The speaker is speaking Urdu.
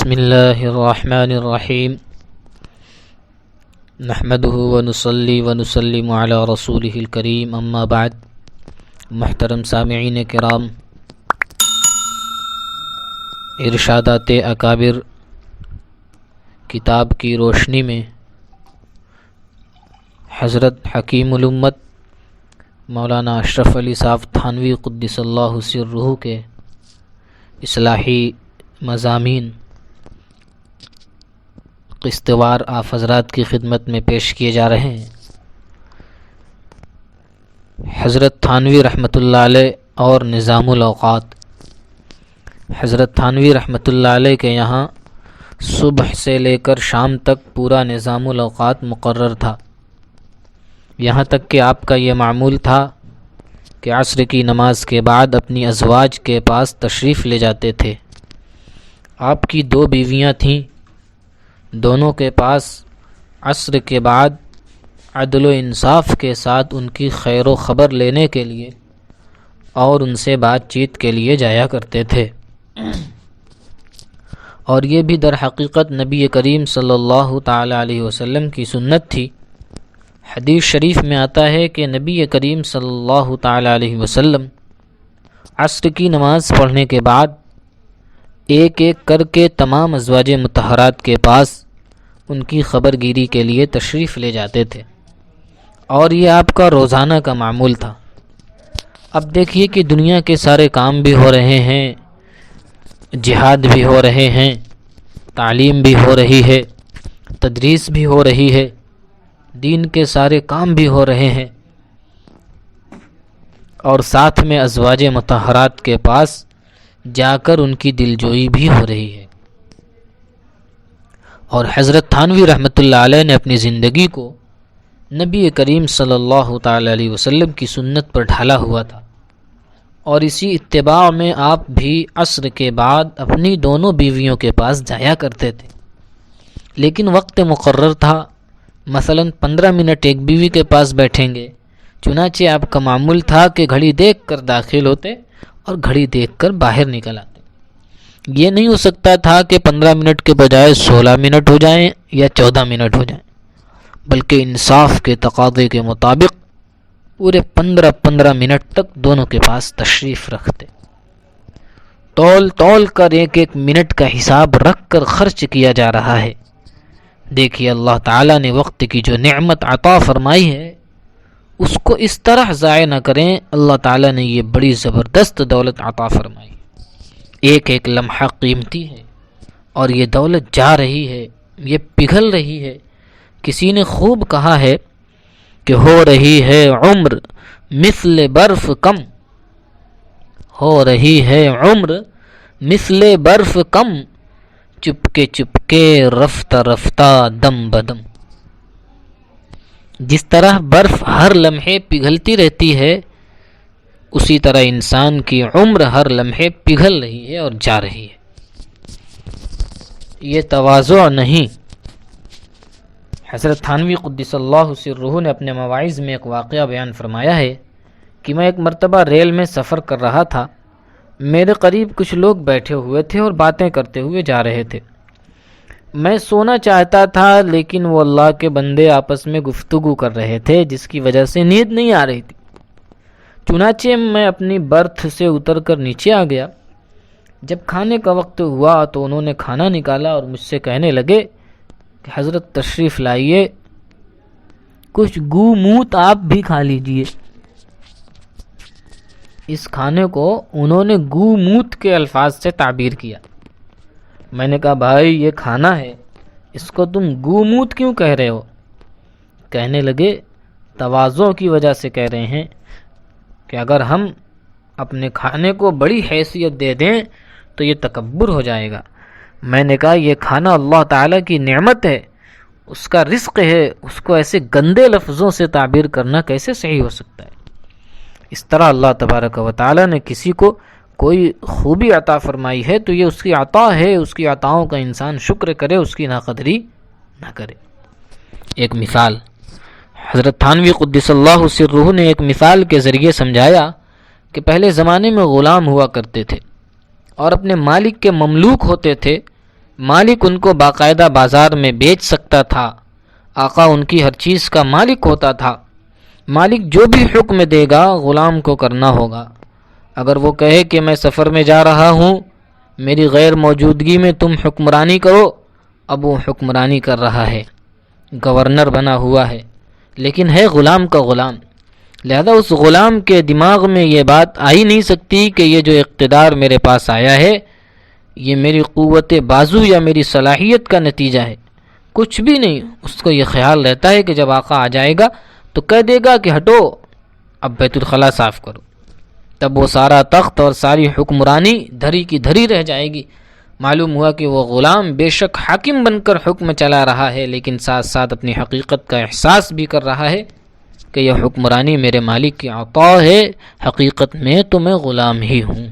بسم اللہ الرحمن الرحیم نحمده ونصلی ونسلم علی رسولہ الکریم اما بعد۔ محترم سامعین کرام، ارشادات اکابر کتاب کی روشنی میں حضرت حکیم الامت مولانا اشرف علی صاحب تھانوی قدس اللہ سرہ کے اصلاحی مضامین قسطوار آپ حضرات کی خدمت میں پیش کیے جا رہے ہیں۔ حضرت تھانوی رحمۃ اللہ علیہ اور نظام الاوقات۔ حضرت تھانوی رحمۃ اللہ علیہ کے یہاں صبح سے لے کر شام تک پورا نظام الاوقات مقرر تھا، یہاں تک کہ آپ کا یہ معمول تھا کہ عصر کی نماز کے بعد اپنی ازواج کے پاس تشریف لے جاتے تھے۔ آپ کی 2 بیویاں تھیں، دونوں کے پاس عصر کے بعد عدل و انصاف کے ساتھ ان کی خیر و خبر لینے کے لیے اور ان سے بات چیت کے لیے جایا کرتے تھے۔ اور یہ بھی در حقیقت نبی کریم صلی اللہ تعالی علیہ وسلم کی سنت تھی۔ حدیث شریف میں آتا ہے کہ نبی کریم صلی اللہ تعالی علیہ وسلم عصر کی نماز پڑھنے کے بعد ایک ایک کر کے تمام ازواج مطہرات کے پاس ان کی خبر گیری کے لیے تشریف لے جاتے تھے، اور یہ آپ کا روزانہ کا معمول تھا۔ اب دیکھیے کہ دنیا کے سارے کام بھی ہو رہے ہیں، جہاد بھی ہو رہے ہیں، تعلیم بھی ہو رہی ہے، تدریس بھی ہو رہی ہے، دین کے سارے کام بھی ہو رہے ہیں، اور ساتھ میں ازواج مطہرات کے پاس جا کر ان کی دلجوئی بھی ہو رہی ہے۔ اور حضرت تھانوی رحمۃ اللہ علیہ نے اپنی زندگی کو نبی کریم صلی اللہ تعالی علیہ وسلم کی سنت پر ڈھالا ہوا تھا، اور اسی اتباع میں آپ بھی عصر کے بعد اپنی دونوں بیویوں کے پاس جایا کرتے تھے، لیکن وقت مقرر تھا۔ مثلا 15 منٹ ایک بیوی کے پاس بیٹھیں گے، چنانچہ آپ کا معمول تھا کہ گھڑی دیکھ کر داخل ہوتے اور گھڑی دیکھ کر باہر نکل آتے۔ یہ نہیں ہو سکتا تھا کہ 15 منٹ کے بجائے 16 منٹ ہو جائیں یا 14 منٹ ہو جائیں، بلکہ انصاف کے تقاضے کے مطابق پورے 15 منٹ تک دونوں کے پاس تشریف رکھتے، تول کر ایک ایک منٹ کا حساب رکھ کر خرچ کیا جا رہا ہے۔ دیکھیے اللہ تعالیٰ نے وقت کی جو نعمت عطا فرمائی ہے اس کو اس طرح ضائع نہ کریں۔ اللہ تعالیٰ نے یہ بڑی زبردست دولت عطا فرمائی، ایک ایک لمحہ قیمتی ہے، اور یہ دولت جا رہی ہے، یہ پگھل رہی ہے۔ کسی نے خوب کہا ہے کہ ہو رہی ہے عمر مثل برف کم، ہو رہی ہے عمر مثل برف کم، چپکے چپکے رفتہ رفتہ دم بدم۔ جس طرح برف ہر لمحے پگھلتی رہتی ہے، اسی طرح انسان کی عمر ہر لمحے پگھل رہی ہے اور جا رہی ہے۔ یہ تواضع نہیں۔ حضرت تھانوی قدس اللہ سرہ نے اپنے مواعظ میں ایک واقعہ بیان فرمایا ہے کہ میں ایک مرتبہ ریل میں سفر کر رہا تھا، میرے قریب کچھ لوگ بیٹھے ہوئے تھے اور باتیں کرتے ہوئے جا رہے تھے۔ میں سونا چاہتا تھا، لیکن وہ اللہ کے بندے آپس میں گفتگو کر رہے تھے جس کی وجہ سے نیند نہیں آ رہی تھی۔ چنانچہ میں اپنی برتھ سے اتر کر نیچے آ گیا۔ جب کھانے کا وقت ہوا تو انہوں نے کھانا نکالا اور مجھ سے کہنے لگے کہ حضرت تشریف لائیے، کچھ گو موت آپ بھی کھا لیجئے۔ اس کھانے کو انہوں نے گو موت کے الفاظ سے تعبیر کیا۔ میں نے کہا بھائی یہ کھانا ہے، اس کو تم گو موت کیوں کہہ رہے ہو؟ کہنے لگے تواضع کی وجہ سے کہہ رہے ہیں کہ اگر ہم اپنے کھانے کو بڑی حیثیت دے دیں تو یہ تکبر ہو جائے گا۔ میں نے کہا یہ کھانا اللہ تعالیٰ کی نعمت ہے، اس کا رزق ہے، اس کو ایسے گندے لفظوں سے تعبیر کرنا کیسے صحیح ہو سکتا ہے؟ اس طرح اللہ تبارک و تعالیٰ نے کسی کو کوئی خوبی عطا فرمائی ہے تو یہ اس کی عطا ہے، اس کی عطاؤں کا انسان شکر کرے، اس کی ناقدری نہ کرے۔ ایک مثال حضرت تھانوی قدس اللہ سرہ نے ایک مثال کے ذریعے سمجھایا کہ پہلے زمانے میں غلام ہوا کرتے تھے اور اپنے مالک کے مملوک ہوتے تھے، مالک ان کو باقاعدہ بازار میں بیچ سکتا تھا، آقا ان کی ہر چیز کا مالک ہوتا تھا۔ مالک جو بھی حکم دے گا غلام کو کرنا ہوگا۔ اگر وہ کہے کہ میں سفر میں جا رہا ہوں، میری غیر موجودگی میں تم حکمرانی کرو، اب وہ حکمرانی کر رہا ہے، گورنر بنا ہوا ہے، لیکن ہے غلام کا غلام۔ لہذا اس غلام کے دماغ میں یہ بات آ ہی نہیں سکتی کہ یہ جو اقتدار میرے پاس آیا ہے یہ میری قوت بازو یا میری صلاحیت کا نتیجہ ہے، کچھ بھی نہیں۔ اس کو یہ خیال رہتا ہے کہ جب آقا آ جائے گا تو کہہ دے گا کہ ہٹو، اب بیت الخلاء صاف کرو، تب وہ سارا تخت اور ساری حکمرانی دھری کی دھری رہ جائے گی۔ معلوم ہوا کہ وہ غلام بے شک حاکم بن کر حکم چلا رہا ہے، لیکن ساتھ ساتھ اپنی حقیقت کا احساس بھی کر رہا ہے کہ یہ حکمرانی میرے مالک کی عطا ہے، حقیقت میں تو میں غلام ہی ہوں۔